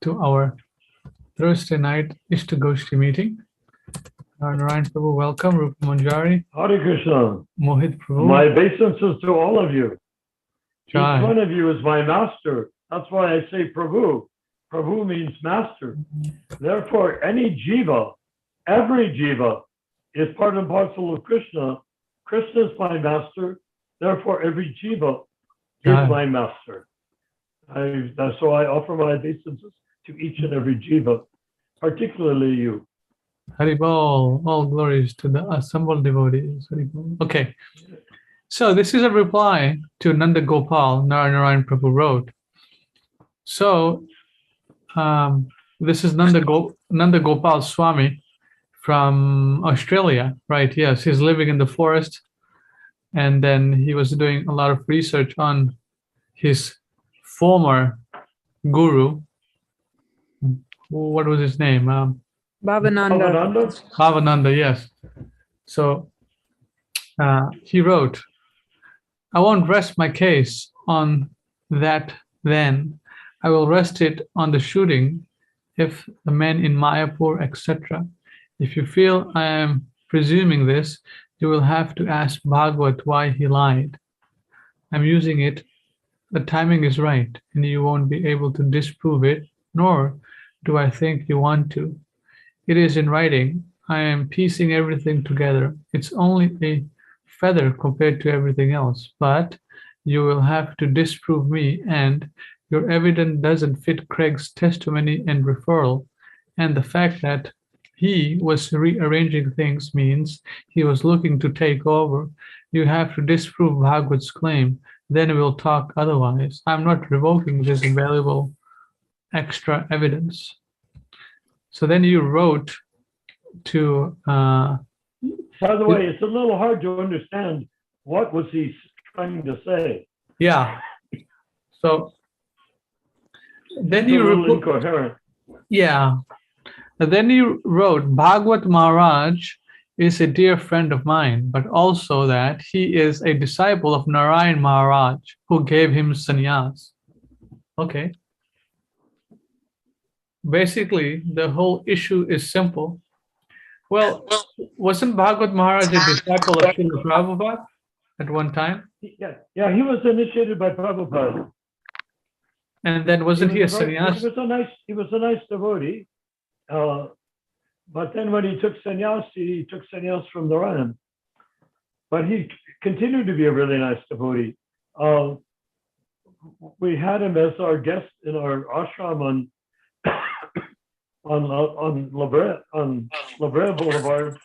to our Thursday night Iskcon meeting. Narayan Prabhu, welcome. Rupa Manjari. Hare Krishna. Mohit Prabhu. My obeisances to all of you. Jai. Each one of you is my master. That's why I say Prabhu. Prabhu means master. Therefore, any jiva, every jiva, is part and parcel of Krishna. Krishna is my master. Therefore, every jiva Jai. is my master. So I offer my obeisances to each and every jiva, particularly you. Haribol, all glories to the assembled devotees. Haribol. Okay, so this is a reply to Nanda Gopal, Narayan Prabhu wrote. So this is Nanda Gopal Swami from Australia, right? Yes, he's living in the forest, and then he was doing a lot of research on his former guru. What was his name? Bhavananda. Bhavananda, yes. So he wrote, I won't rest my case on that then. I will rest it on the shooting if the men in Mayapur, etc. If you feel I am presuming this, you will have to ask Bhagavat why he lied. I'm using it. The timing is right, and you won't be able to disprove it, nor do I think you want to. It is in writing. I am piecing everything together. It's only a feather compared to everything else, but you will have to disprove me, and your evidence doesn't fit Craig's testimony and referral, and the fact that he was rearranging things means he was looking to take over. You have to disprove Bhagavat's claim, then we'll talk otherwise. I'm not revoking this valuable extra evidence. So then you wrote to... By the way, it's a little hard to understand what was he trying to say. Yeah. So then It's a little incoherent. Yeah. And then you wrote, Bhagavat Maharaj is a dear friend of mine, but also that he is a disciple of Narayan Maharaj, who gave him sannyas. Okay. Basically, the whole issue is simple. Well, wasn't Bhagavat Maharaj a disciple of Srila Prabhupada at one time? Yeah, he was initiated by Prabhupada. And then wasn't he a sannyas? He was a nice devotee. But then when he took sannyas from Narayan. But he continued to be a really nice devotee. We had him as our guest in our ashram on La Brea Boulevard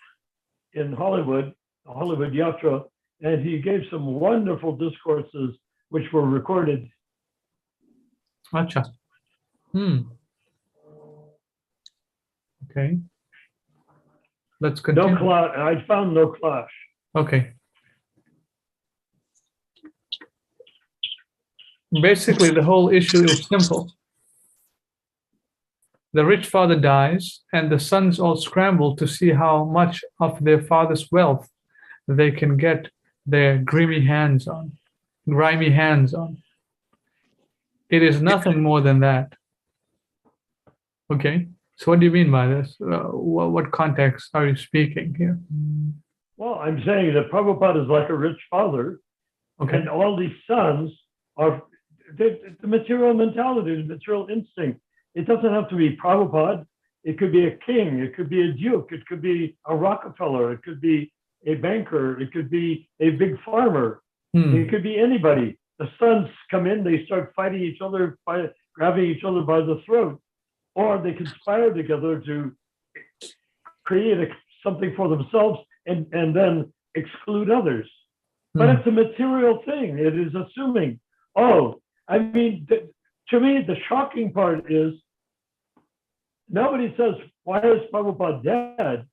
in Hollywood Yatra, and he gave some wonderful discourses which were recorded. Acha. Okay. Let's continue. No clash. I found no clash. Okay. Basically, the whole issue is simple. The rich father dies, and the sons all scramble to see how much of their father's wealth they can get their grimy hands on. It is nothing more than that. Okay, so what do you mean by this? What context are you speaking here? Well, I'm saying that Prabhupada is like a rich father, okay, and all these sons are the material mentality, the material instinct. It doesn't have to be Prabhupada. It could be a king. It could be a duke. It could be a Rockefeller. It could be a banker. It could be a big farmer. It could be anybody. The sons come in, they start fighting each other, grabbing each other by the throat, or they conspire together to create something for themselves and then exclude others. But it's a material thing. It is assuming, to me, the shocking part is nobody says, why is Prabhupada dead?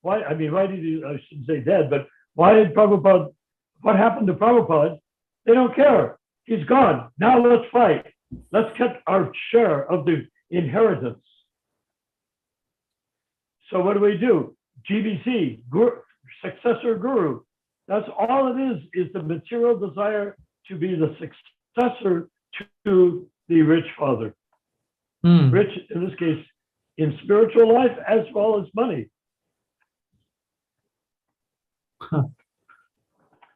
Why did he, I shouldn't say dead, but why did Prabhupada, what happened to Prabhupada? They don't care. He's gone. Now let's fight. Let's get our share of the inheritance. So what do? GBC, successor guru. That's all it is the material desire to be the successor to the rich father. Rich, in this case, in spiritual life as well as money. Huh.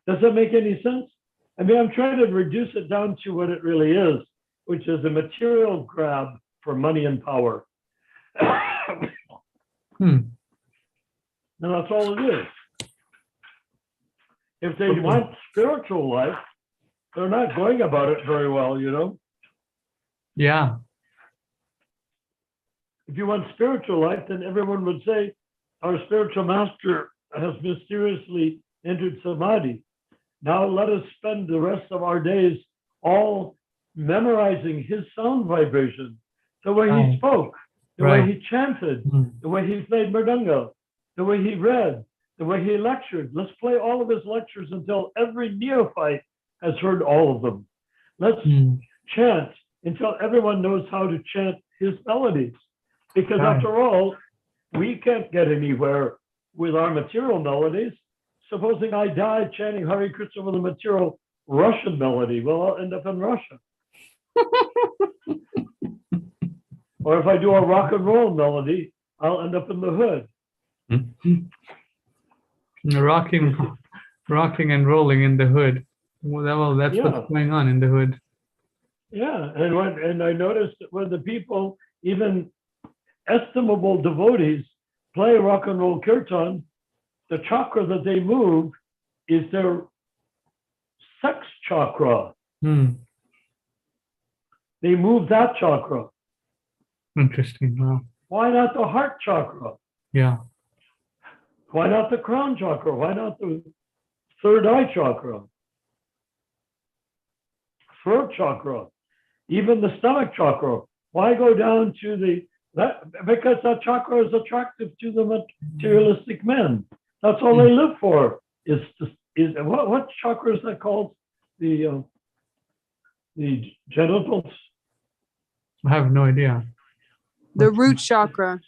Does that make any sense? I mean, I'm trying to reduce it down to what it really is, which is a material grab for money and power. And that's all it is. If they want spiritual life, they're not going about it very well, you know? Yeah. If you want spiritual life, then everyone would say, our spiritual master has mysteriously entered samadhi. Now let us spend the rest of our days all memorizing his sound vibration, the way he spoke, the way he chanted, the way he played mridanga, the way he read, the way he lectured. Let's play all of his lectures until every neophyte has heard all of them. Let's chant until everyone knows how to chant his melodies. Because after all, we can't get anywhere with our material melodies. Supposing I die chanting Hare Krishna with a material Russian melody, well, I'll end up in Russia. Or if I do a rock and roll melody, I'll end up in the hood. Rocking and rolling in the hood. Well, that's what's going on in the hood. Yeah, and I noticed that when the people, even estimable devotees, play rock and roll kirtan, the chakra that they move is their sex chakra. They move that chakra. Interesting. Wow. Why not the heart chakra? Yeah. Why not the crown chakra? Why not the third eye chakra? Throat chakra? Even the stomach chakra? Why go down to because that chakra is attractive to the materialistic men. That's all they live for. Is what chakra is that called? The genitals? I have no idea. The root chakra.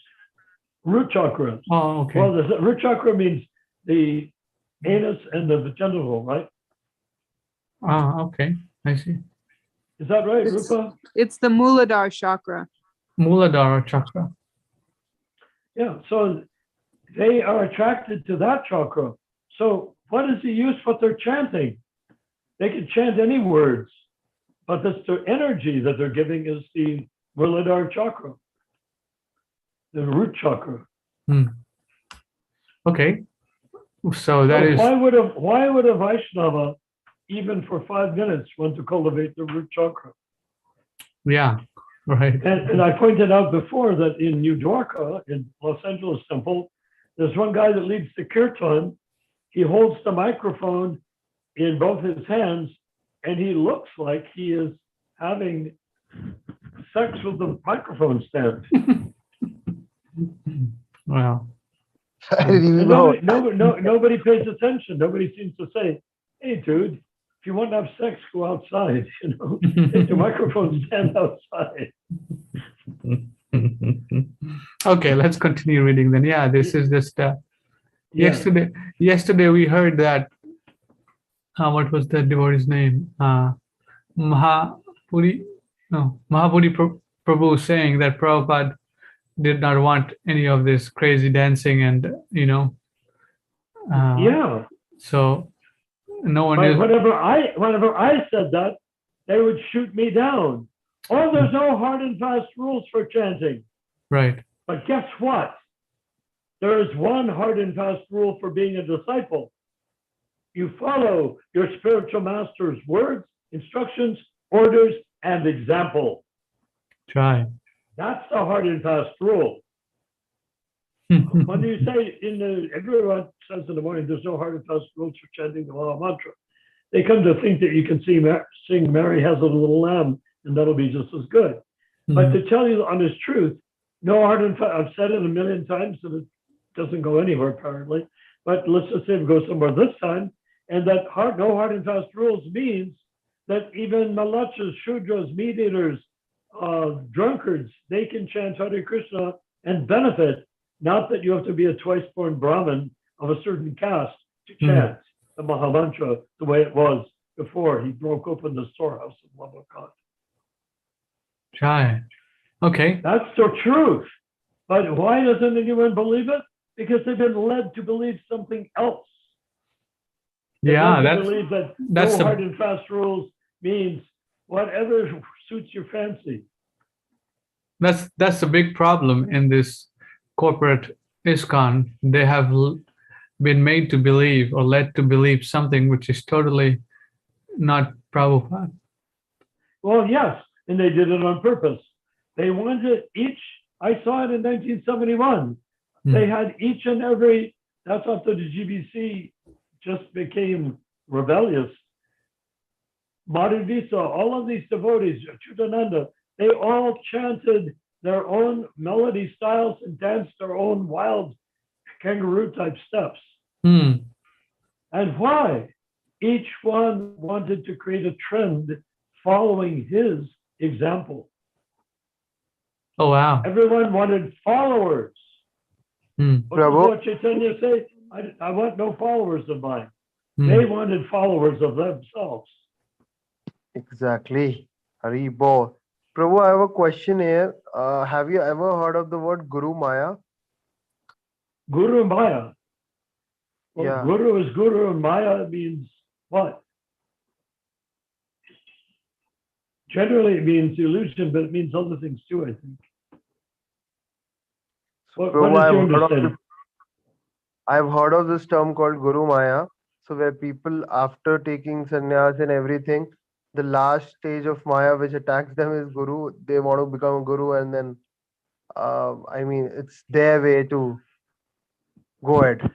Root chakra. Oh, okay. Well, the root chakra means the anus and the genital, right? Ah, okay. I see. Is that right, Rupa? It's the Muladhara chakra. Muladhara chakra. Yeah, so they are attracted to that chakra. So what is the use what they're chanting? They can chant any words, but that's the energy that they're giving is the Muladhara chakra, the root chakra. Okay. So that is... Why would a Vaishnava, even for 5 minutes, want to cultivate the root chakra? Yeah, right. And I pointed out before that in New Dwarka, in Los Angeles Temple, there's one guy that leads the kirtan. He holds the microphone in both his hands, and he looks like he is having sex with the microphone stand. Wow. I didn't even know. Nobody pays attention. Nobody seems to say, hey, dude, if you want to have sex, go outside. You know, take the microphone stand outside. Okay, let's continue reading then. Yeah, this is just yesterday we heard that what was the devotee's name? Mahabodhi Prabhu saying that Prabhupada did not want any of this crazy dancing and so no one is. Whenever I said that, they would shoot me down. Oh, there's no hard and fast rules for chanting. Right. But guess what? There is one hard and fast rule for being a disciple. You follow your spiritual master's words, instructions, orders, and example. Try. That's the hard and fast rule. When you say everyone says in the morning, there's no hard and fast rules for chanting the Maha Mantra. They come to think that you can sing Mary Has a Little Lamb, and that'll be just as good. But to tell you the honest truth, no hard and fast, I've said it a million times, and it doesn't go anywhere apparently. But let's just say it goes somewhere this time, and that no hard and fast rules means that even malachas, shudras, meat eaters, drunkards, they can chant Hare Krishna and benefit. Not that you have to be a twice-born Brahmin of a certain caste to chant the Maha Mantra the way it was before he broke open the storehouse of love of God. Try. Okay. That's the truth. But why doesn't anyone believe it? Because they've been led to believe something else. Yeah, They're led to believe that that's no hard the and fast rules means whatever suits your fancy. that's the big problem in this corporate Iskcon. They have been made to believe or led to believe something which is totally not Prabhupada. Well, yes, and they did it on purpose. They wanted each, I saw it in 1971. They had each and every, that's after the GBC just became rebellious. Madhuvisa, all of these devotees, Chutananda, they all chanted their own melody styles and danced their own wild kangaroo type steps. Hmm. And why? Each one wanted to create a trend following his example. Oh wow. Everyone wanted followers. Hmm. What does Prabhu, Lord Chaitanya say? I want no followers of mine. Hmm. They wanted followers of themselves. exactly. Haribo. Prabhu, I have a question here. Have you ever heard of the word Guru Maya? Guru Maya. Well, Yeah. Guru is Guru and Maya means what? Generally, it means illusion, but it means other things too, I think. What Prabhu, is your understanding? I've heard of this term called Guru Maya. So where people, after taking sannyas and everything, the last stage of Maya which attacks them is Guru. They want to become a Guru, and then, I mean, it's their way to go ahead.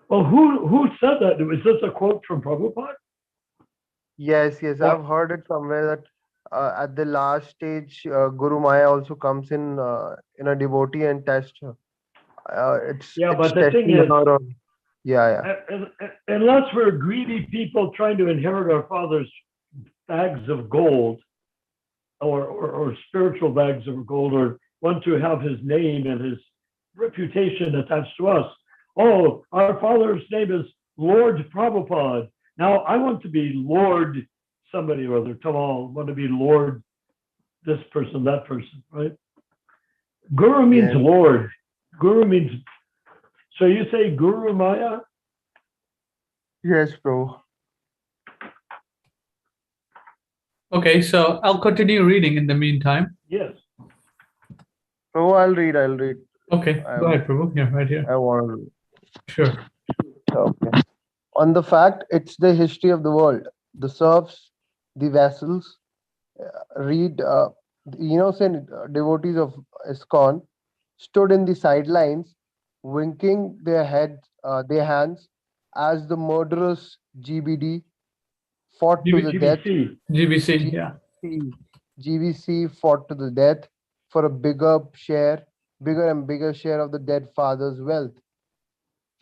Well, who said that? Was this a quote from Prabhupada? Yes, yes, Or, I've heard it somewhere that at the last stage, Guru Maya also comes in a devotee and tests her. yeah, It's but the thing testing is, her on. Yeah, yeah. unless we're greedy people trying to inherit our father's bags of gold or spiritual bags of gold, or want to have his name and his reputation attached to us. Oh, our father's name is Lord Prabhupada. Now I want to be Lord somebody or other. Tamal, want to be Lord this person, that person, right? Guru means Yes, Lord. Guru means, so you say Guru Maya? yes, bro. Okay, so I'll continue reading in the meantime. Yes. Bro, I'll read. Okay, go ahead, Prabhu. Yeah, right here. I want to. Sure. Okay. On the fact, it's the history of the world. The serfs, the vassals, read, the innocent devotees of Iskcon stood in the sidelines, winking their hands, as the murderous GBD fought to the death. GBC. GBC, yeah. GVC, GVC fought to the death for a bigger and bigger share of the dead father's wealth.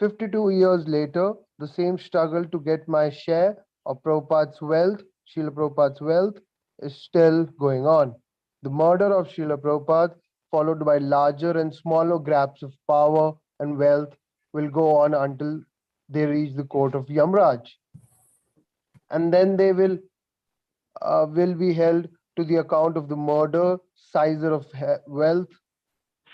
52 years later, the same struggle to get my share of Prabhupada's wealth, Srila Prabhupada's wealth, is still going on. The murder of Srila Prabhupada, followed by larger and smaller grabs of power and wealth, will go on until they reach the court of Yamraj. And then they will be held to the account of the murder, seizer of wealth,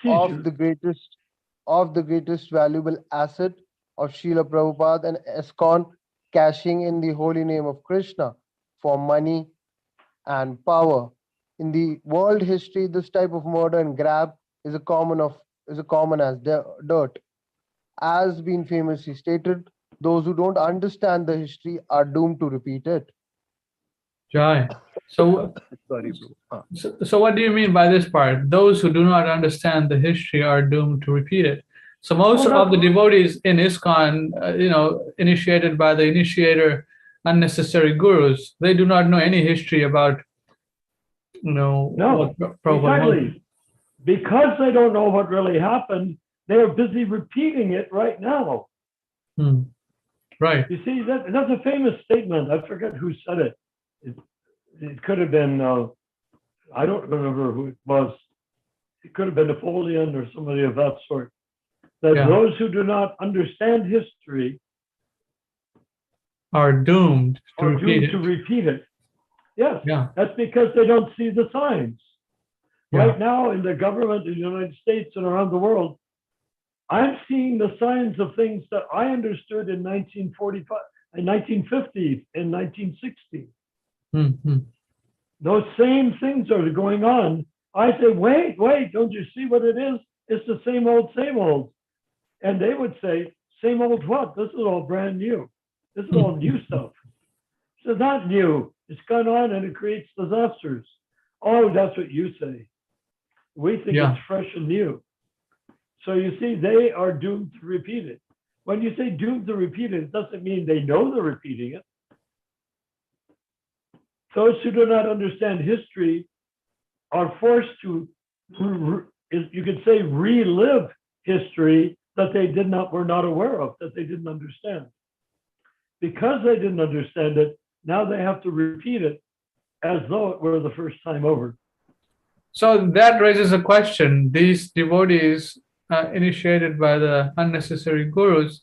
of Seizure. the greatest valuable asset of Srila Prabhupada and Iskcon, cashing in the holy name of Krishna for money and power. In the world history, this type of murder and grab is a common as dirt. As been famously stated, those who don't understand the history are doomed to repeat it. Jai. So, Sorry, bro. so what do you mean by this part? Those who do not understand the history are doomed to repeat it. So most Well, of the devotees in Iskcon, initiated by the initiator, unnecessary gurus, they do not know any history about, No, what Prabhupada wanted. exactly. Because they don't know what really happened, they are busy repeating it right now. Hmm. Right. You see, that's a famous statement. I forget who said it. It could have been, I don't remember who it was. It could have been Napoleon or somebody of that sort. That Yeah. those who do not understand history Are doomed to are repeat doomed to it. repeat it. Yes, Yeah. that's because they don't see the signs. Right now in the government in the United States and around the world, I'm seeing the signs of things that I understood in 1945, in 1950, in 1960. Mm-hmm. Those same things are going on. I say, wait, don't you see what it is? It's the same old, same old. And they would say, same old what? This is all brand new. This is all new stuff. It's not new. It's gone on and it creates disasters. Oh, that's what you say. We think it's fresh and new. So you see, they are doomed to repeat it. When you say doomed to repeat it, it doesn't mean they know they're repeating it. Those who do not understand history are forced to, you could say, relive history that they were not aware of, that they didn't understand. Because they didn't understand it, now they have to repeat it as though it were the first time over. So that raises a question. These devotees initiated by the unnecessary gurus,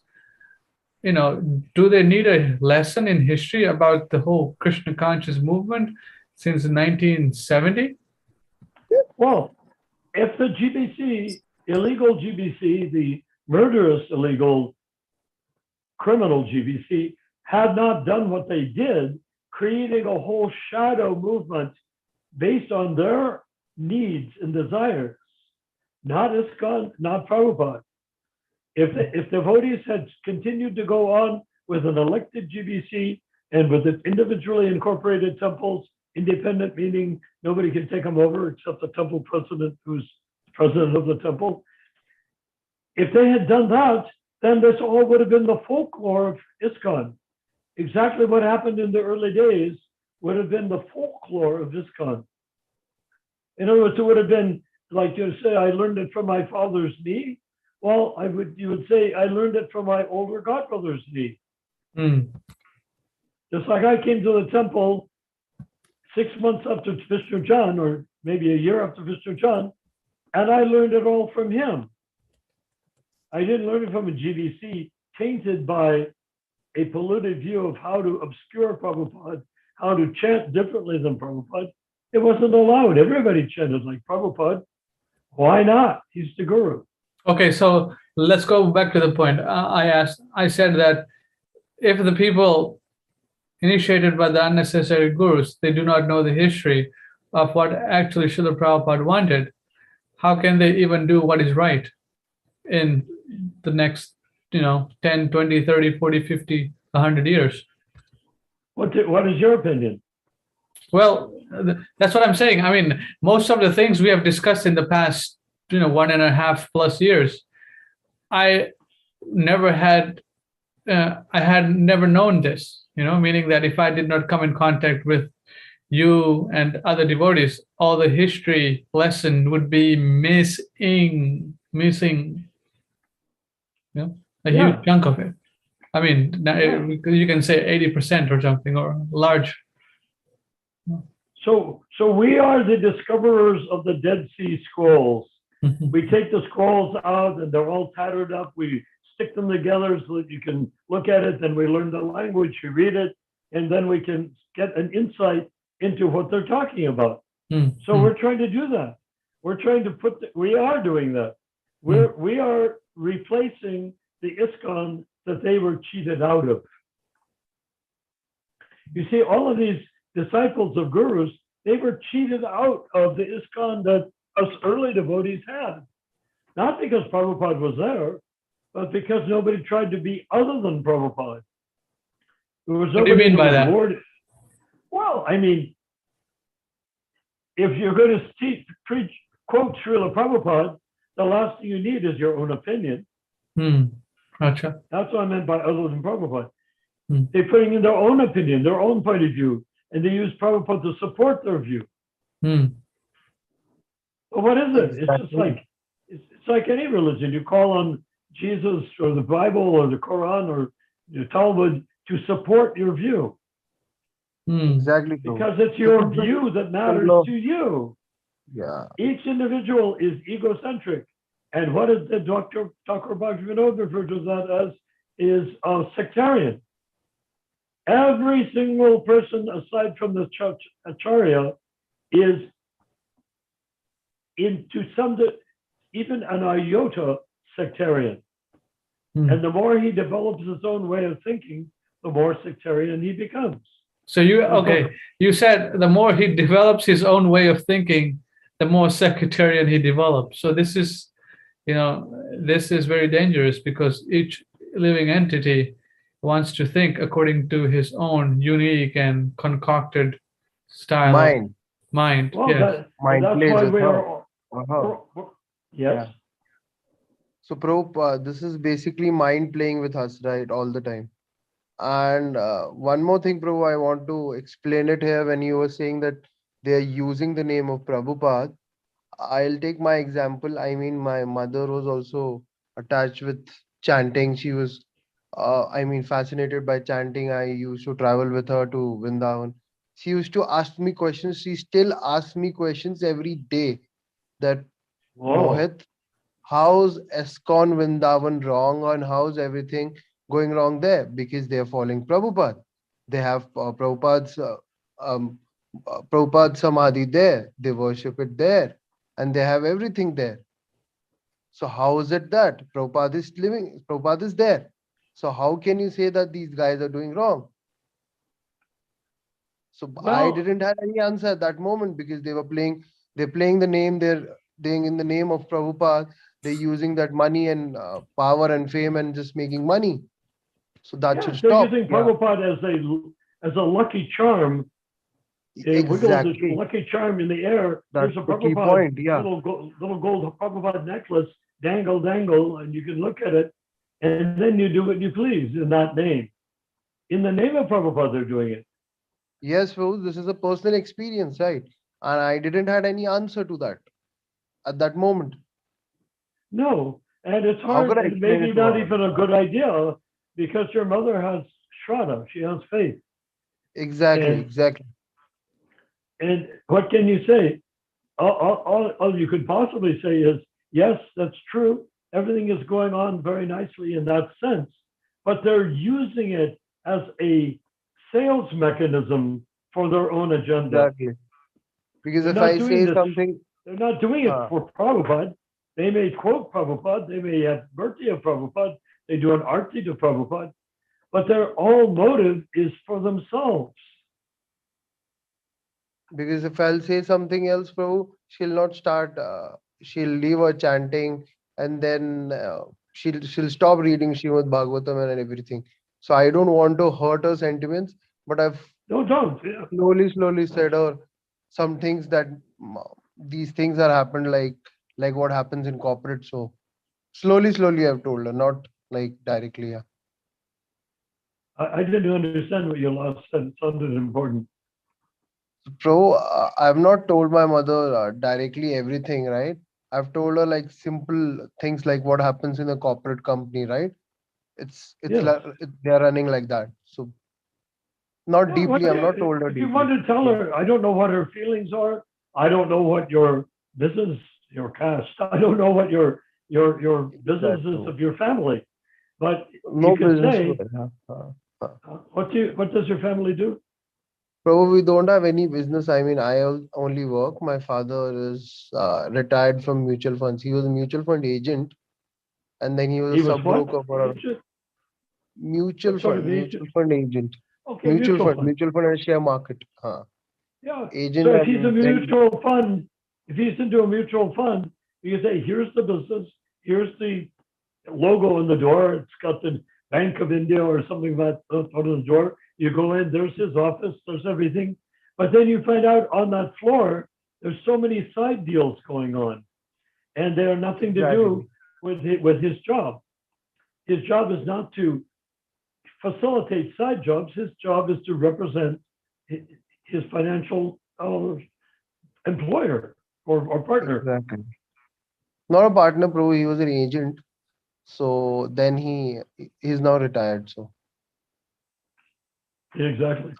do they need a lesson in history about the whole Krishna conscious movement since 1970? Well, if the GBC, illegal GBC, the murderous illegal criminal GBC, had not done what they did, creating a whole shadow movement based on their needs and desires, not Iskcon, not Prabhupada. If devotees had continued to go on with an elected GBC and with individually incorporated temples, independent meaning nobody can take them over except the temple president who's president of the temple. If they had done that, then this all would have been the folklore of Iskcon. Exactly what happened in the early days would have been the folklore of Iskcon. In other words, it would have been like you say, I learned it from my father's knee. Well, you would say, I learned it from my older godbrother's knee. Just like I came to the temple 6 months after Vishnu John, or maybe a year after Vishnu John, and I learned it all from him. I didn't learn it from a GBC tainted by a polluted view of how to obscure Prabhupada, how to chant differently than Prabhupada. It wasn't allowed. Everybody chanted like Prabhupada. Why not? He's the guru. Okay, so let's go back to the point. I said that if the people initiated by the unnecessary gurus, they do not know the history of what actually Srila Prabhupada wanted, how can they even do what is right in the next, 10, 20, 30, 40, 50, 100 years? What is your opinion? Well, that's what I'm saying. I mean, most of the things we have discussed in the past, 1.5+ years, I had never known this, meaning that if I did not come in contact with you and other devotees, all the history lesson would be missing, a huge chunk of it. I mean, you can say 80% or something, or large. So we are the discoverers of the Dead Sea Scrolls. We take the scrolls out and they're all tattered up. We stick them together so that you can look at it. Then we learn the language, we read it, and then we can get an insight into what they're talking about. So we're trying to do that. We're trying to we are doing that. We are replacing the Iskcon that they were cheated out of. You see, all of these disciples of gurus, they were cheated out of the Iskcon that us early devotees had. Not because Prabhupada was there, but because nobody tried to be other than Prabhupada. What do you mean by that? Well, I mean, if you're going to quote Srila Prabhupada, the last thing you need is your own opinion. Gotcha. That's what I meant by other than Prabhupada. They're putting in their own opinion, their own point of view, and they use Prabhupada to support their view. But what is it? Exactly. It's like any religion. You call on Jesus or the Bible or the Quran or the Talmud to support your view. Exactly. Because it's your view that matters to you. Yeah. Each individual is egocentric. And what is the Dr. Bhagavat referred to that as is sectarian. Every single person aside from the Acharya is into even an iota sectarian. Hmm. And the more he develops his own way of thinking, the more sectarian he becomes. So you said the more he develops his own way of thinking, the more sectarian he develops. So this is, this is very dangerous because each living entity wants to think according to his own unique and concocted style of Mind. mind. Well, Yes. Mind that's plays why with we her. are. Yes. Yeah. So, Prabhupada, this is basically mind playing with us, right, all the time. And one more thing, Prabhu, I want to explain it here when you were saying that they are using the name of Prabhupada. I'll take my example. I mean, my mother was also attached with chanting. She was, fascinated by chanting. I used to travel with her to Vrindavan. She used to ask me questions. She still asks me questions every day that, Whoa. Mohit, how's Iskcon Vrindavan wrong and how's everything going wrong there? Because they're following Prabhupada. They have um, Prabhupada Samadhi there. They worship it there. And they have everything there. So how is it that Prabhupada is there? So how can you say that these guys are doing wrong? So I Well, didn't have any answer at that moment because they're playing the name, they're doing in the name of Prabhupada, they're using that money and power and fame and just making money. So that yes, should they're stop. using Yeah, Prabhupada as a lucky charm. They wiggle this exactly. lucky charm in the air. That's There's a the key Prabhupada point. Yeah, little gold Prabhupada necklace, dangle, and you can look at it, and then you do what you please in that name. In the name of Prabhupada, they're doing it. yes, Feroz, this is a personal experience, right? And I didn't had any answer to that at that moment. No, and it's How hard, could I and explain maybe it to not her? even a good idea because your mother has Shraddha, she has faith. Exactly, And exactly. what can you say? All you could possibly say is, yes, that's true. Everything is going on very nicely in that sense, but they're using it as a sales mechanism for their own agenda. Exactly. Because They're if not I doing say this. something, They're not doing it uh, for Prabhupada. They may quote Prabhupada. They may have birthday of Prabhupada. They do an arti to Prabhupada, but their all motive is for themselves. because if I'll say something else, Prabhu, she'll not start. She'll leave her chanting, and then she'll stop reading Srimad Bhagavatam and everything. So I don't want to hurt her sentiments, but I've No, don't. Yeah. slowly said her some things that these things are happened like what happens in corporate. So slowly I've told her, not like directly. Yeah. I didn't understand what your last said. It sounded important. Bro, I've not told my mother directly everything, right? I've told her like simple things like what happens in a corporate company, right? It's Yes. like they're running like that. So not Yeah. deeply. I've not told her If you deeply. want to tell Yeah, her, I don't know what her feelings are. I don't know what your business, your caste. I don't know what your business that is too. of your family. But you No can business. say, what does your family do? Probably we don't have any business. I mean, only work. My father is retired from mutual funds. He was a mutual fund agent, and then he was He a was sub what? broker for a What sort of agent? mutual fund agent, Okay, mutual fund. mutual fund and share market. Yeah. Agent So if he's a and then mutual fund, if he's into a mutual fund, you can say, here's the business, here's the logo on the door. It's got the Bank of India or something like that on the door. You go in, there's his office, there's everything. But then you find out on that floor, there's so many side deals going on, and they have nothing to do exactly, with his job. His job is not to facilitate side jobs. His job is to represent his financial employer or partner. exactly. Not a partner, bro. He was an agent. So then he's now retired. So Exactly.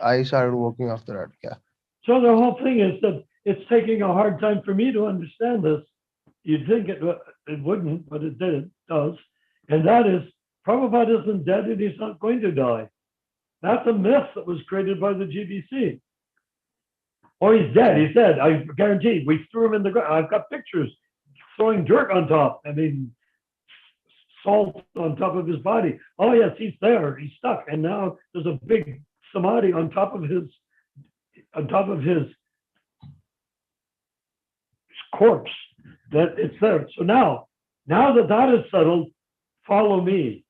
I started working after that. Yeah. So the whole thing is that it's taking a hard time for me to understand this. You'd think it wouldn't, but it does. And that is, Prabhupada isn't dead and he's not going to die. That's a myth that was created by the GBC. Oh, he's dead. He's dead. I guarantee. We threw him in the ground. I've got pictures throwing dirt on top. I mean, salt on top of his body. Oh yes, he's there. He's stuck. And now there's a big samadhi on top of his corpse. That it's there. So now that is settled, follow me.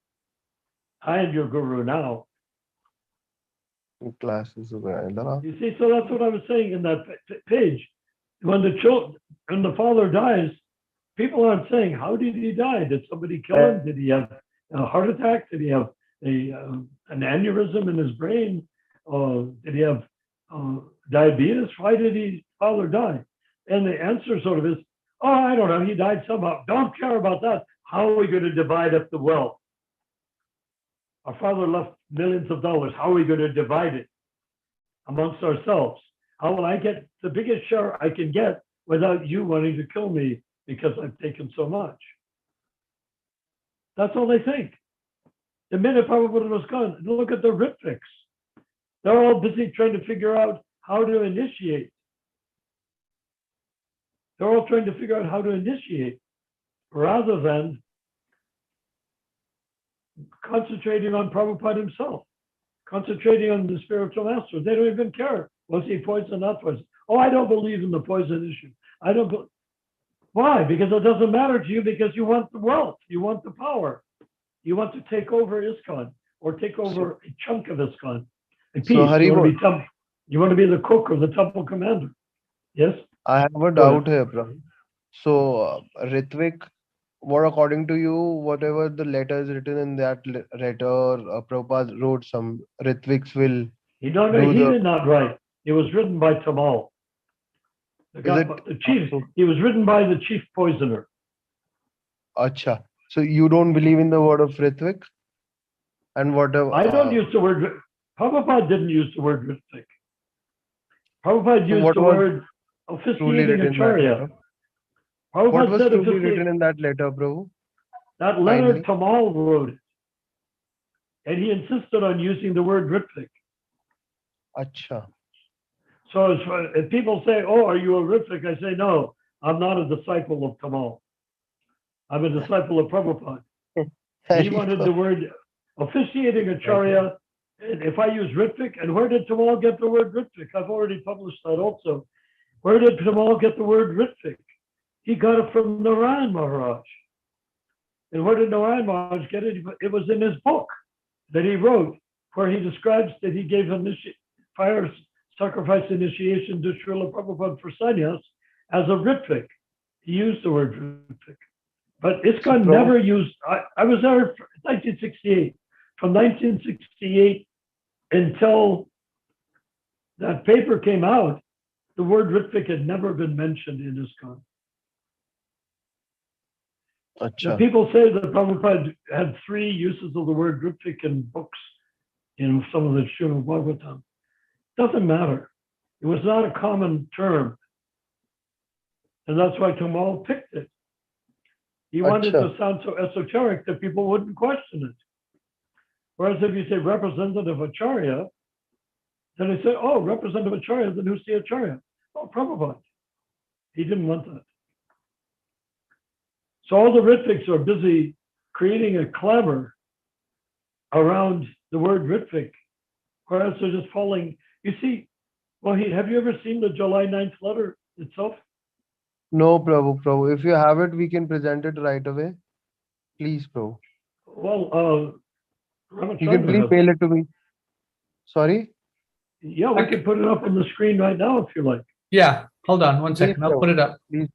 I am your guru now. Classes हो गया इधर आप. You see, so that's what I was saying in that page. When the father dies, people aren't saying, how did he die? Did somebody kill him? Did he have a heart attack? Did he have an aneurysm in his brain? Did he have diabetes? Why did his father die? And the answer sort of is, oh, I don't know. He died somehow. Don't care about that. How are we going to divide up the wealth? Our father left millions of dollars. How are we going to divide it amongst ourselves? How will I get the biggest share I can get without you wanting to kill me because I've taken so much? That's all they think. The minute Prabhupada was gone, look at the Ritviks. They're all busy trying to figure out how to initiate. They're all trying to figure out how to initiate rather than concentrating on Prabhupada himself, concentrating on the spiritual master. They don't even care. Was he poison, not poison? Oh, I don't believe in the poison issue. I don't. Why? Because it doesn't matter to you because you want the wealth. You want the power. You want to take over Iskcon or take over a chunk of Iskcon. A piece. You want to be the cook or the temple commander. Yes? I have a doubt here, Prabhu. So, Ritvik, what according to you, whatever the letter is written in that letter, Prabhupada wrote some Ritviks will. He did not write. It was written by Tamal. The chief. He was written by the chief poisoner. Acha. So you don't believe in the word of Ritvik? And whatever. I don't use the word. Prabhupada didn't use the word Ritvik. Prabhupada used the word officiating acharya. What was truly written in that letter, Prabhu? That letter, Tamal wrote it. And he insisted on using the word Ritvik. Acha. So if people say, oh, are you a Ritvik? I say, no, I'm not a disciple of Tamal. I'm a disciple of Prabhupada. He wanted the word officiating acharya. And if I use Ritvik, and where did Tamal get the word Ritvik? I've already published that also. Where did Tamal get the word Ritvik? He got it from Narayan Maharaj. And where did Narayan Maharaj get it? It was in his book that he wrote, where he describes that he gave fire sacrifice initiation to Srila Prabhupada for sannyas as a Ritvik. He used the word Ritvik. But Iskcon never used, I was there in 1968. From 1968 until that paper came out, the word Ritvik had never been mentioned in Iskcon. The people say that Prabhupada had 3 uses of the word Ritvik in books, in some of the Srimad Bhagavatam. Doesn't matter. It was not a common term. And that's why Tamal picked it. He wanted to sound so esoteric that people wouldn't question it. Whereas if you say representative acharya, then they say, oh, representative acharya, then who's the acharya? Oh, Prabhupada. He didn't want that. So all the Ritviks are busy creating a clamor around the word Ritvik, whereas they're just falling. You see, well, have you ever seen the July 9th letter itself? No, Prabhu. If you have it, we can present it right away. Please, Prabhu. Well, you can please mail it to me. Sorry? Yeah, we can put it up on the screen right now if you like. Yeah, hold on one second. I'll put it up. Please.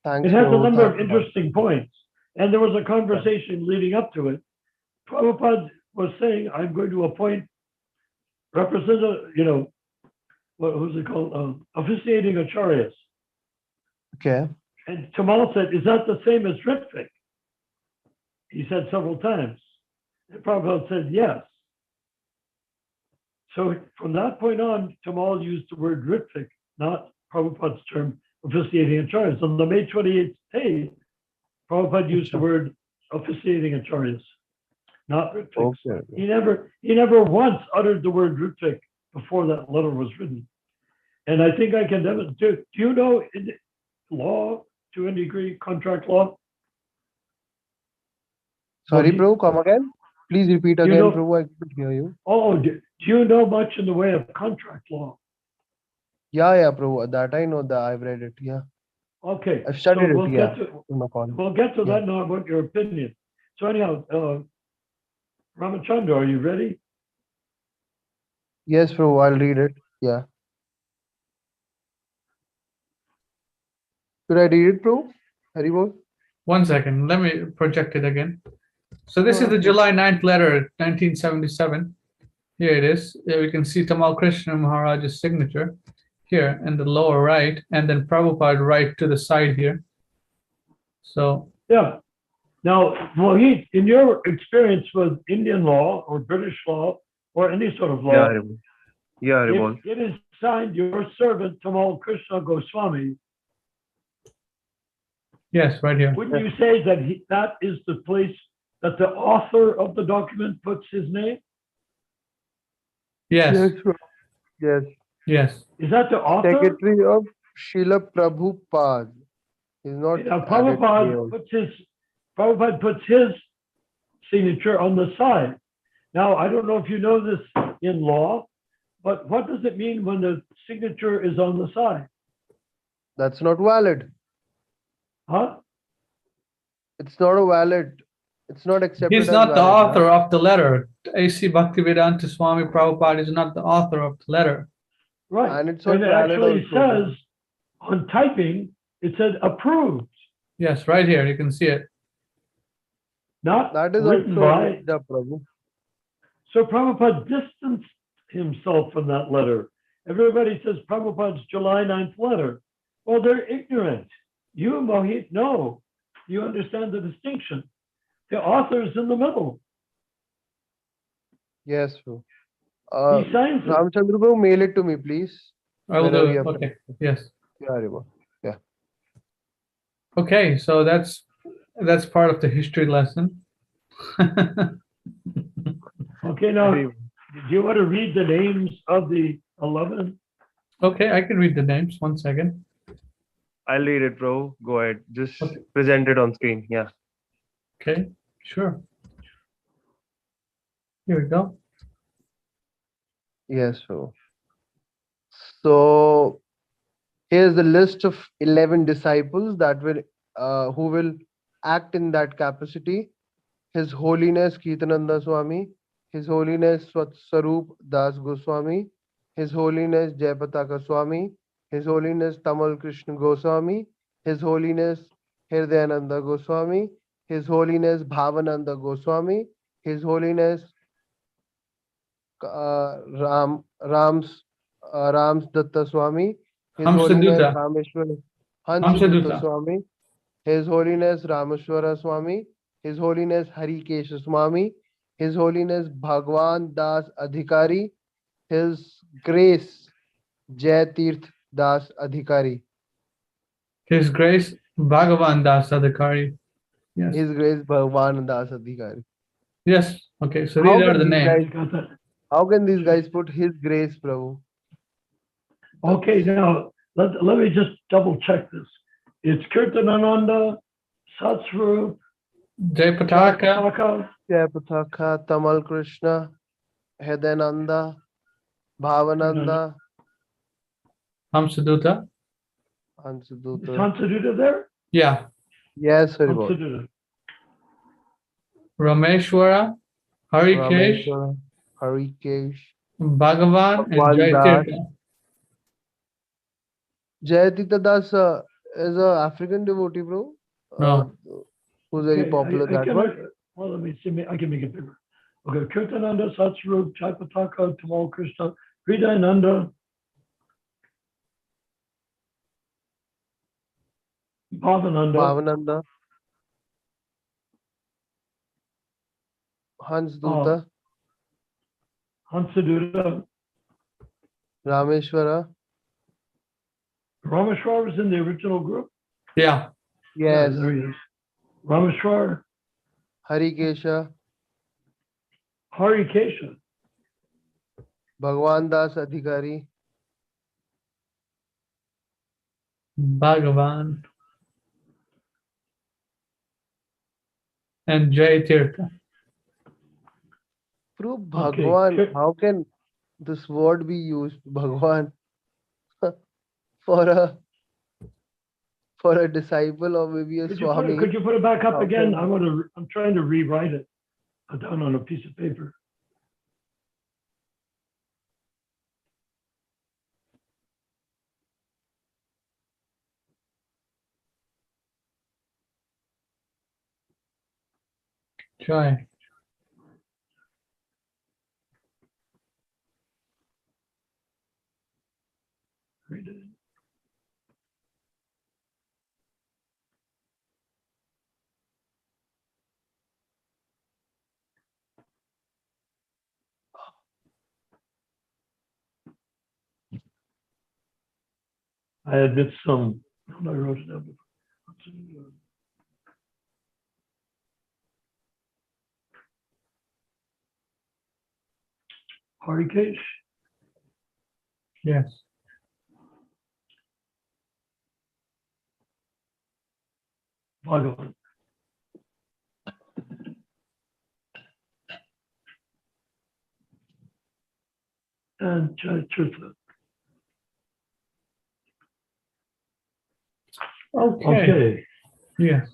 Thanks, it has a number of interesting points. And there was a conversation leading up to it. Prabhupada was saying, I'm going to appoint representative, who's it called? Officiating acharyas. Okay. And Tamal said, is that the same as Ritvik? He said several times. And Prabhupada said, yes. So from that point on, Tamal used the word Ritvik, not Prabhupada's term, officiating acharyas. On the May 28th day, Prabhupada used the word officiating acharyas, not Ritvik. Okay. He never once uttered the word Ritvik before that letter was written. And I think I can demonstrate. Do you know law to a degree, contract law? Sorry, Mohit? Prabhu, come again. Please repeat You again, know- Prabhu. I couldn't hear you. Oh, do you know much in the way of contract law? Yeah, Prabhu. That I know that I've read it. Yeah. Okay. I've studied we'll it. get Yeah. to In my college. we'll get to Yeah. that now about your opinion. So anyhow, Ramachandra, are you ready? Yes, Prabhu. I'll read it. Yeah. Should I read it, Prabhu? Haribol? 1 second, let me project it again. So this is the Okay. July 9th letter, 1977. Here it is. Here we can see Tamal Krishna Maharaj's signature here in the lower right, and then Prabhupada right to the side here. So Yeah. Now, Mohit, in your experience with Indian law or British law or any sort of Yeah, law, Haribol. Yeah, Haribol. if it is signed your servant Tamal Krishna Goswami, yes, right here. wouldn't you say that that is the place that the author of the document puts his name? Yes, Prabhu. Yes. yes. Is that the author? Secretary of Srila Prabhupada. He's not Now, added Prabhupada puts his signature on the side. Now, I don't know if you know this in law, but what does it mean when the signature is on the side? That's not valid. Huh? It's not a valid. It's not accepted He's as not the valid, author of the letter. A.C. Bhaktivedanta Swami Prabhupada is not the author of the letter. Right. And it's not And it valid actually also. says on typing, it said approved, Yes, right here, you can see it. not That is written also by. mixed up, Prabhu. So Prabhupada distanced himself from that letter. Everybody says Prabhupada's July 9th letter. Well, they're ignorant. You, Mohit, know. You understand the distinction. The author is in the middle. Yes, Prabhu. He signs it. Ramchandra Prabhu, mail it to me, please. I will Whenever do you it. have Okay, yes. Yeah, Haribol. Okay, so that's part of the history lesson. Okay, now, Haribol. do you want to read the names of the 11? Okay, I can read the names. 1 second. I'll read it, bro. Go ahead. Just Okay. present it on screen. Yeah. Okay, sure. Here we go. Yes, Prabhu. So here's the list of 11 disciples that will who will act in that capacity. His Holiness Kirtananda Swami, His Holiness Swatswarup Das Goswami, His Holiness Jayapataka Swami, His Holiness Tamal Krishna Goswami, His Holiness Hirdayananda Goswami, His Holiness Bhavananda Goswami, His Holiness Rams Datta Swami, His Holiness Hamsaduta. Rameshwar Hamsaduta. Hansadutta Swami, His Holiness Rameshwara Swami, His Holiness Harikesha Swami, His Holiness Bhagwan Das Adhikari, His Grace Jai Tirth Das Adhikari, His Grace Bhagavan Das Adhikari. Yes. His Grace Bhagwan Das Adhikari. Yes. Okay, so How these are can the these names. You got that? How can these guys put His Grace, Prabhu? Okay, now, let me just double check this. It's Kirtanananda, Satsvarup, Jayapataka, Jayapataka, Jayapataka, Tamal Krishna, Hedananda, Bhavananda, Hamsaduta. is Hansadutta. Hansaduta there? Yeah. Yes, Haribol. Hansaduta. Rameshwara, Harikesh, Rameshwara, Harikesh, Bhagavan, and Bhagwan Das. Jaitirtha. Jayatita Das is a African devotee, bro. No. Who's very Okay, popular. I That can, one. well, let me see, I can make it bigger. Okay, Kirtananda, Satsvarup, Jayapataka, Tamal Krishna, Hridayananda, Bhavananda, Bhavananda, Hansduta, Hansaduta. Rameshwara. Rameshwar was in the original group? Yeah. Yes. There he is. Rameshwar, Harikesha, Harikesha. Bhagwan Das Adhikari, Bhagavan, and Jai Tirtha. Prabhu Okay, Bhagwan, sure. how can this word be used, Bhagwan, for a disciple or maybe a Swami? Could you put it back up How again? can- I'm trying to rewrite it down on a piece of paper. Jai. Read it. I admit some. I wrote it down before. Harikesh? Yes. Bhagavan. And Jai Tirtha. Okay. Okay. Yes.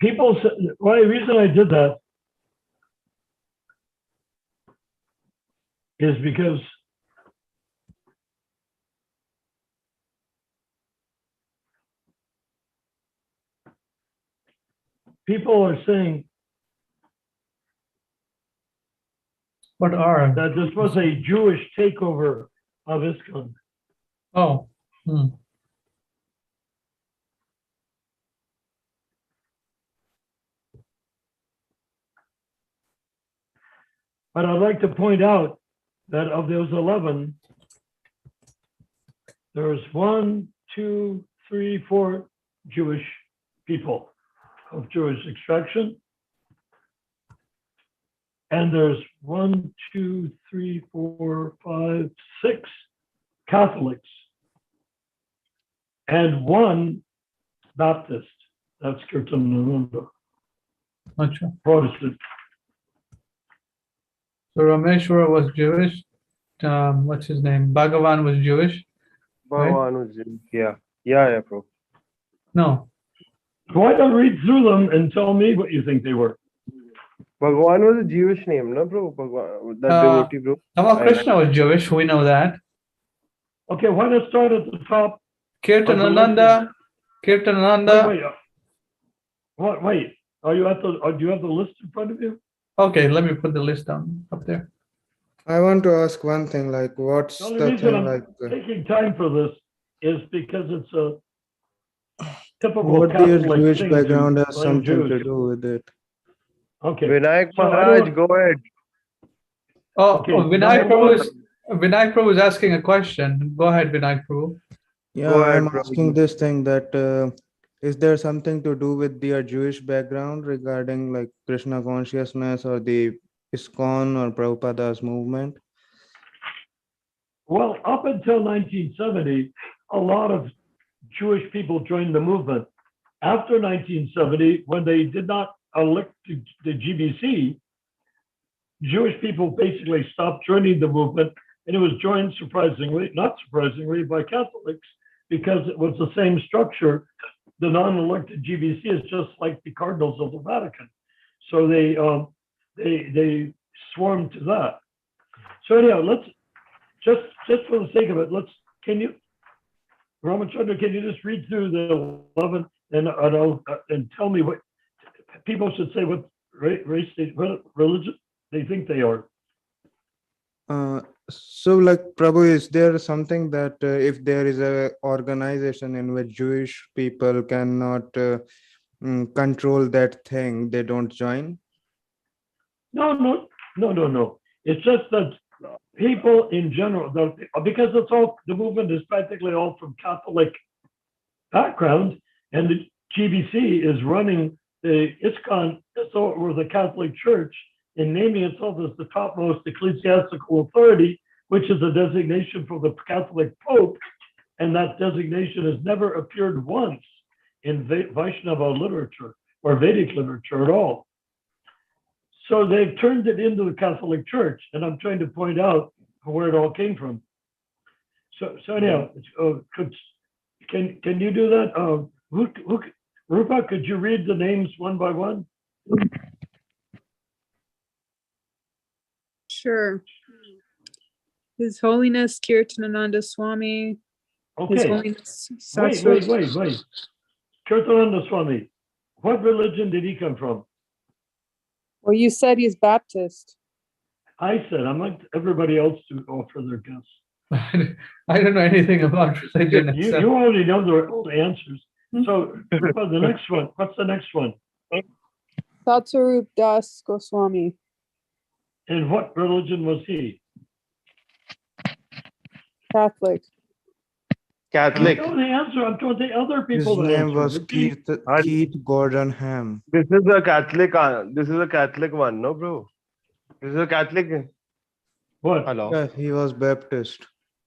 People say, well, the reason I did that is because people are saying What are? that this was a Jewish takeover of Iskcon. Oh. Hmm. But I'd like to point out that of those 11, there's 1, 2, 3, 4 Jewish people of Jewish extraction. And there's 1, 2, 3, 4, 5, 6 Catholics and 1 Baptist. That's Kirtanananda, Acha. Protestant. So Rameshwara was Jewish. What's his name? Bhagavan was Jewish. Bhagwan was yeah. Yeah, bro. No. Why don't read through them and tell me what you think they were? Bhagwan was a Jewish name, no, bro? Bhagwan, that Uh, devotee, bro. Ramakrishna was Jewish. We know that. Okay, why not start at the top? Kirtanananda. Kirtanananda. Wait. Are you at the? Do you have the list in front of you? Okay, let me put the list down up there. I want to ask one thing, like, what's The only the reason thing, I'm like, taking time for this is because it's a typical what their Catholic Jewish thing background to has blame something Jews. to do with it? Okay. Vinayak So I Maharaj, don't- go ahead. Okay, Vinayak number Prabhu is asking a question. Go ahead, Vinayak Prabhu. Yeah, Go ahead, I'm bro. asking this thing that is there something to do with their Jewish background regarding like Krishna consciousness or the Iskcon or Prabhupada's movement? Well, up until 1970, a lot of Jewish people joined the movement. After 1970, when they did not elect the GBC, Jewish people basically stopped joining the movement, and it was joined surprisingly, not surprisingly, by Catholics because it was the same structure. The non-elected GBC is just like the cardinals of the Vatican, so they swarmed to that. So anyhow, let's just for the sake of it, can you, Ramachandra, can you just read through the 11 and tell me what people should say, what race, what religion they think they are? So like Prabhu, is there something that if there is a organization in which Jewish people cannot control that thing, they don't join? No. It's just that people in general, because it's all, the movement is practically all from Catholic background, and the GBC is running the Iskcon, so it was a Catholic church in naming itself as the topmost ecclesiastical authority, which is a designation for the Catholic Pope, and that designation has never appeared once in Vaishnava literature or Vedic literature at all. So they've turned it into the Catholic Church, and I'm trying to point out where it all came from. So anyhow, can you do that? Rupa, could you read the names one by one? Sure. His Holiness Kirtanananda Swami. His Okay, Holiness wait. Satsang. Kirtananda Swami, what religion did he come from? Well, you said he's Baptist. I said, I'm like everybody else to offer their guess. I don't know anything about religion. You already know the answers. So the next one, what's the next one? Satsarup Das Goswami. And what religion was he? Catholic. Catholic. I know the answer. I'm told the other His people. name was Keith Gordon Ham. This is a Catholic. This is a Catholic one, no, bro. This is a Catholic. What? Hello. Yeah, he was Baptist.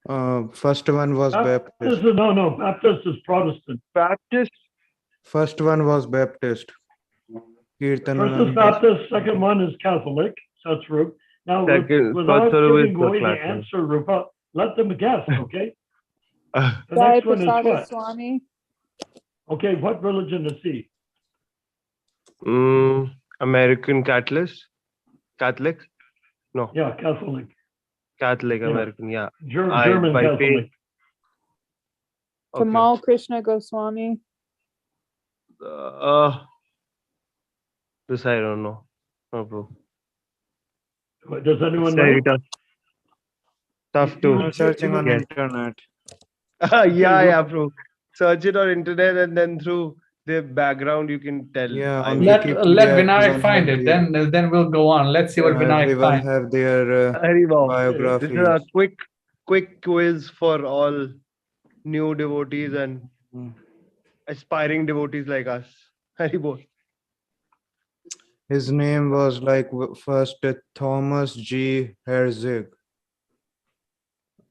First one was Baptist. No. Baptist is Protestant. Baptist. First one was Baptist. First is Kirtanananda. Baptist. Second one is Catholic. That's Rupa. Now, Second, without Satsarup is giving the away the classic. answer, Rupa, let them guess. Okay. The Jai next one is Prasada what? Swami. Okay, what religion is he? American Catholic? No, Yeah, Catholic. Catholic Yeah. American. Yeah. German by Catholic. faith. Okay. Kamal Krishna Goswami. This I don't know. No, bro. Does anyone It's know? very tough. Tough He was to I'm searching on Yes. internet. yeah, bro. Search it on internet and then through the background you can tell. Yeah, I on mean, Let Wikipedia, Vinayak everyone find have it. their- Then we'll go on. Let's see what Vinayak everyone finds. have their Haribol. biographies. This is a quick quiz for all new devotees and aspiring devotees like us. Haribol. His name was like first Thomas G. Herzig.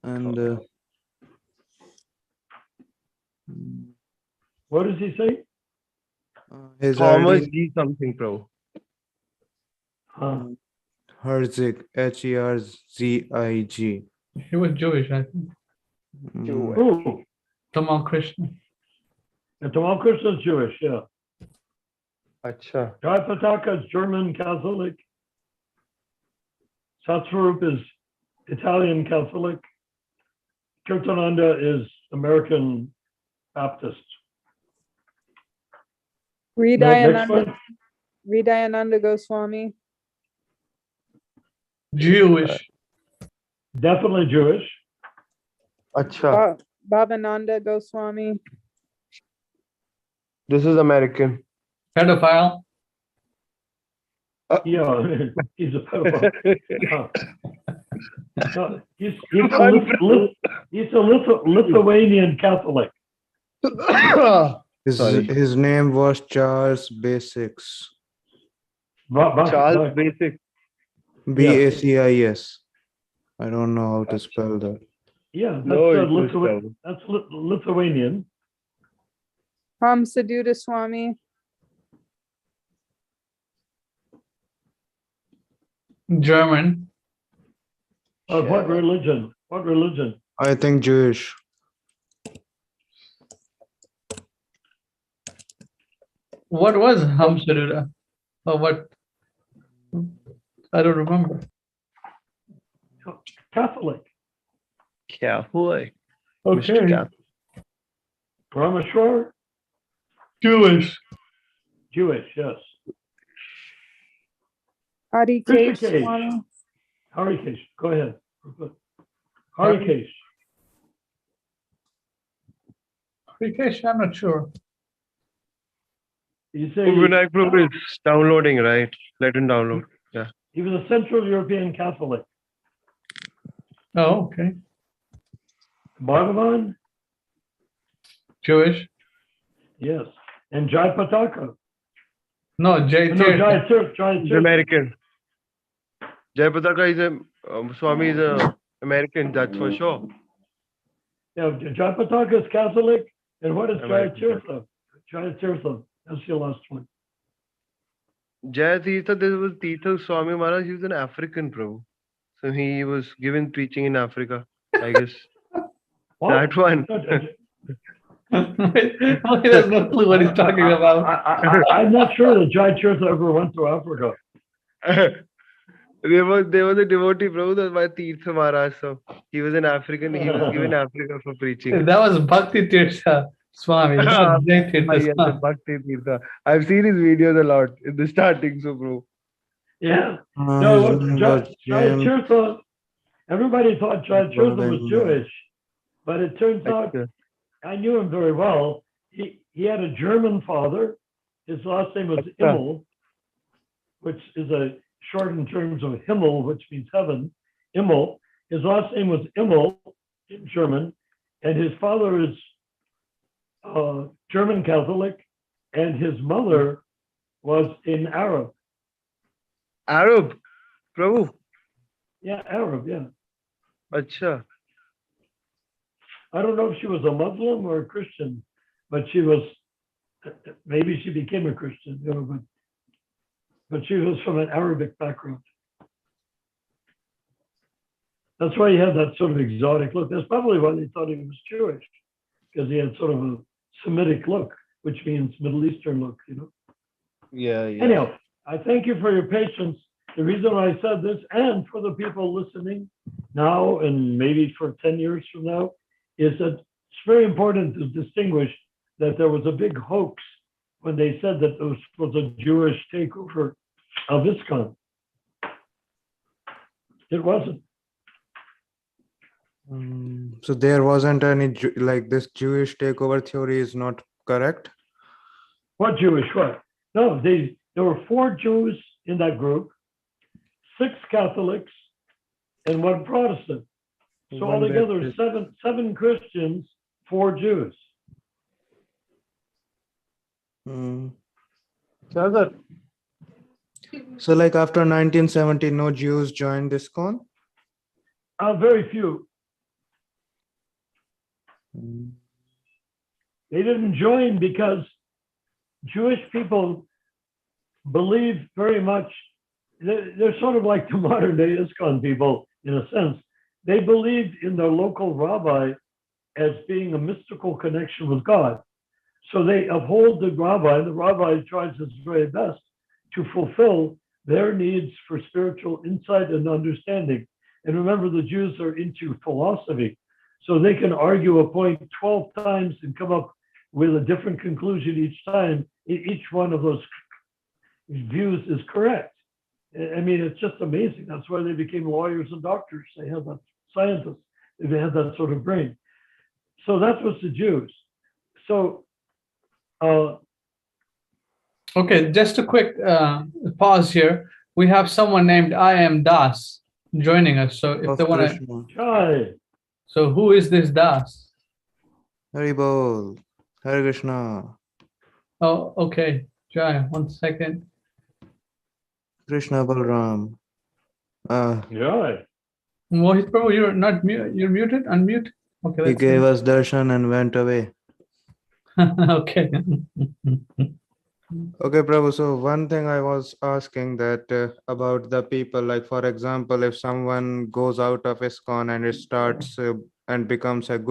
And What does he say? his Thomas early G something, bro. Herzig, Herzig. He was Jewish, I think. Who? Tamal Krishna. And Tamal Krishna is Jewish, yeah. Acha. Jai Pataka is German Catholic. Satsarup is Italian Catholic. Kirtananda is American Baptist. Next one? Hridayananda Goswami. Jewish. Definitely Jewish. Acha. Bhavananda Goswami. This is American. Pedophile. Yeah, he's a pedophile. No, he's a Lithuanian Catholic. Sorry. His name was Charles Basics. Charles Basic. Bacis. I don't know how to spell that. Yeah, that's, No, it was that's Lithuanian. Hamsaduta Swami. German. What religion? What religion? I think Jewish. What was Hamsaduta? Or what? I don't remember. Catholic. Catholic. Okay. Mr. Catholic. Rameshwar? Jewish. Jewish, yes. Harikesh Krishikesh. Swami. Harikesh, go ahead. Harikesh. Rikesh, I'm not sure. You say Vinayak Prabhu is downloading, right? Let him download. he was a Central European Catholic. Oh, okay. Bhagavan? Jewish. Yes. And Jai Pataka? No, Jay No, Jai Tirth. Jai He's Tirth. American. Jayapataka is a Swami is a American, that's for sure. Yeah, Jayapataka is Catholic, and what is American Jayatirtha? Jayatirtha, that's the last one. Jayatirtha, there was Tirtha Swami Maharaj, he was an African Prabhu. So he was given preaching in Africa, I guess. That one. He has no clue what he's talking about. I'm not sure that Jayatirtha ever went to Africa. There was a devotee Prabhu that was Tirtha Maharaj. So he was an African, he was given Africa for preaching. That was Bhakti Tirtha Swami, not Jai Tirtha Yes, Swami. Bhakti Tirtha. I've seen his videos a lot in the starting, so bro. Yeah. His name was James. Jayatirtha, everybody thought Jayatirtha was Jewish, but it turns out, I knew him very well. He had a German father. His last name was Immel, which is a short in terms of Himmel, which means heaven. Immel. His last name was Immel in German, and his father is German Catholic, and his mother was in Arab. Arab, Prabhu. Yeah, Arab, yeah. Acha. I don't know if she was a Muslim or a Christian, but she was, maybe she became a Christian, you know, but she was from an Arabic background. That's why he had that sort of exotic look. That's probably why they thought he was Jewish, because he had sort of a Semitic look, which means Middle Eastern look, you know. Yeah. Anyhow, I thank you for your patience. The reason why I said this, and for the people listening now and maybe for 10 years from now, is that it's very important to distinguish that there was a big hoax when they said that there was a Jewish takeover of Iskcon. It wasn't. So there wasn't any like this Jewish takeover theory is not correct. What Jewish? What? No, there were 4 Jews in that group, 6 Catholics, and 1 Protestant. So One altogether, Baptist. 7 Christians, 4 Jews. So like after 1970, no Jews joined Iskcon? Very few. They didn't join because Jewish people believe very much, they're sort of like the modern day Iskcon people in a sense. They believed in their local rabbi as being a mystical connection with God. So they uphold the rabbi, and the rabbi tries his very best to fulfill their needs for spiritual insight and understanding. And remember, the Jews are into philosophy. So they can argue a point 12 times and come up with a different conclusion each time. Each one of those views is correct. I mean, it's just amazing. That's why they became lawyers and doctors. They had that, scientists. They had that sort of brain. So that was the Jews. So, Okay, just a quick pause here. We have someone named I Am Das joining us. So if they want to, Jai. so who is this Das? Hari Bol, Hare Krishna, Oh, okay. Jai, 1 second. Krishna Balram. Jai. Mohit Prabhu, you're not mute. You're muted. Unmute. Okay. He Let's gave us darshan and went away. Okay. Okay, Prabhu. So one thing I was asking that about the people, like for example, if someone goes out of Iskcon and it starts and becomes a good